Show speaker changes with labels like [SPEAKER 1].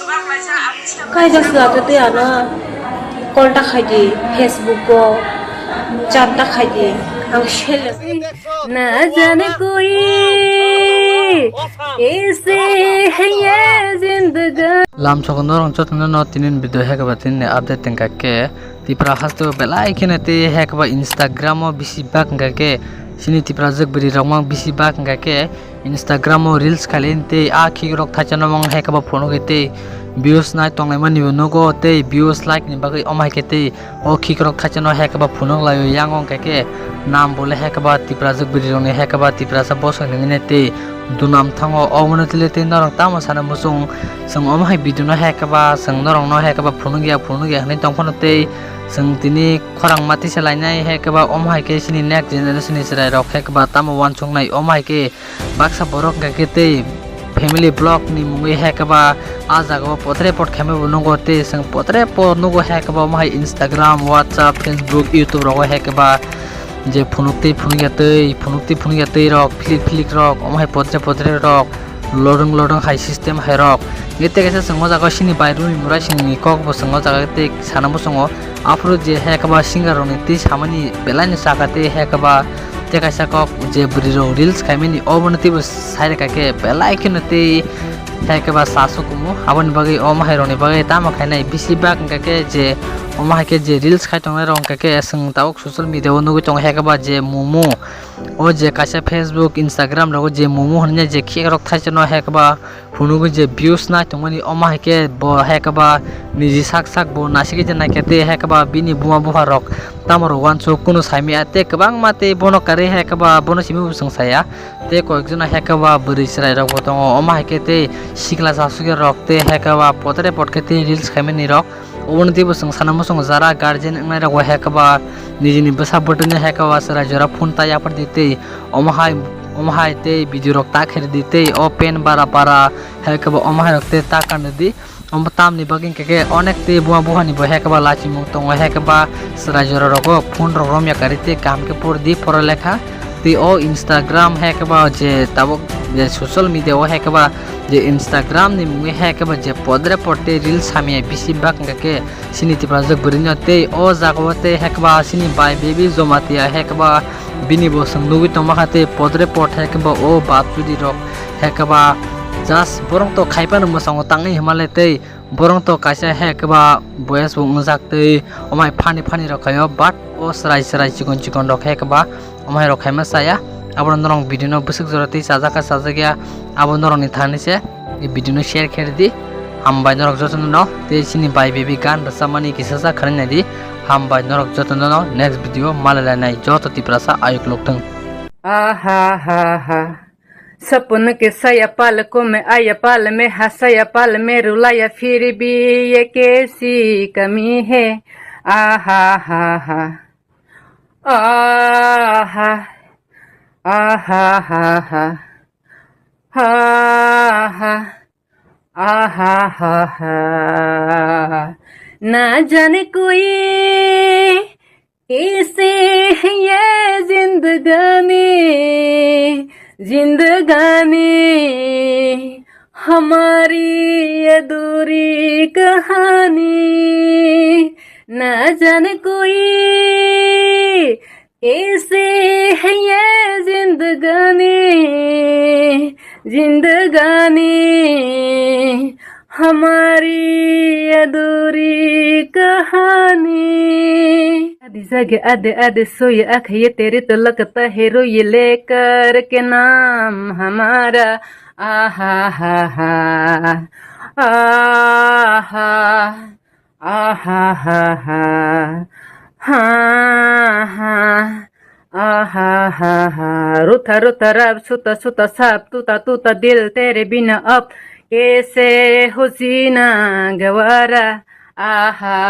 [SPEAKER 1] काय जासला ते आना कॉलटा खायदी फेसबुक को चाटता खायदी आं शेल
[SPEAKER 2] ना जाने कोई कैसे है ये जिंदगानी
[SPEAKER 3] lam chokondo rong chotno no tinin video hekaba tin update tengka ke tipra hasto belai kene te hekaba instagram o bisi bak ngka ke sini tipra jek beri rongmang bisi bak ngka ke instagram o reels khalin te a khi rok thachano mong hekaba phono ke te views nai tonglai mani nogo te views like ni bagai omai ke te o khi rok thachano hekaba phono layo yangong ke nam bole hekaba tipra jek beri rong ne hekaba tipra sa boso ngene te dunam thango omono tile te narong tamo sana musung sung omai video no hekaba sung norong no hekaba phono gya hne tongphono te sung tini khorang mati selainai hekaba omai ke sini next generation ni serai rok hekaba tamo wan chungnai omai ke baksa borok ga ke te family blog ni mungi hekaba a jaga potre pot khame bonogo te sung potre po nugo hekaba omai instagram whatsapp facebook youtube ro hekaba je phunukti phungyatei rok flick rok omai potre rok lodong hai system hai rok gete gese sangmo jaga sini bairu ni murai sini kok bo sangmo jaga te sanamo songo afro je hekaba singer roni ti samani belani sakate hekaba te kaisa kok je buri ro reels khaimeni obonati bo saire kake belai kinate hekaba sasukumu abon bagai omai roni bagai tama khainai bisi bak kake je omai ke je reels khaitongnai rong kake sing tauk social media o nugu tong hekaba je momo o je kaisa facebook instagram ro je momo hanya je khek rok thaisano hekaba phunugu je views na tongmani omai ke bo hekaba niji sak bo nasigi je nakete hekaba bini buma buha rok tamaro wancho kuno saimi ate kabang mate bono kare hekaba bono simi busang saya te koekjona hekaba buri srai rok botongo omai ke te sikla sasuge rok te hekaba potre potkete reels khaimeni rok obonti busang sanamo song jara guardian ngai rok hekaba nijini basa button hekaba sara jora phone ta yapar dite omahai te video rok ta kher dite o pen bara hekaba omahai rok te ta kan di omtam ni bagin keke onek te buha ni bo hekaba lachi mung tong hekaba sara jora rok phone rok romya karite kam ke por di por lekha te o instagram hekaba je tabok je social media o hekaba je instagram ni mung hekaba je podre porte reels hamia bisi bak keke sini ti project burinyo te o jagawate hekaba sini by baby zomatia hekaba bini bo sangnugi tomakate podre pot hekaba o batudi rok hekaba jas borong to khaipan mosango tangi himalete borong to kaisa hekaba boyas bu ngjakte omai phani rokhayo but o sarai chikon rok hekaba omai rokhaima saya abon norong video no busuk jorati sajagya abon norong ni thani se e video no share kher di hambai norok jotono no te sini bai baby gan rasamani kisasa kharna di hambai norok jotono no next video malala nai joto tiprasa ayuk lokthang
[SPEAKER 2] आहा सपन के सया पलकों में आया पल में हंसाया पल में रुलाया फिर भी ये कैसी कमी है आहा ना जाने कोई कैसे है ये जिंदगानी हमारी अधूरी कहानी ना जाने कोई कैसे है ये जिंदगानी हमारी अधूरी कहानी आधी जगह आधे सोए आँख ये तेरे तो लगता है रोए लेकर के नाम हमारा आहा रोता रब सुता साप तूता दिल तेरे बिना अब कैसे हो जीना गवारा आहा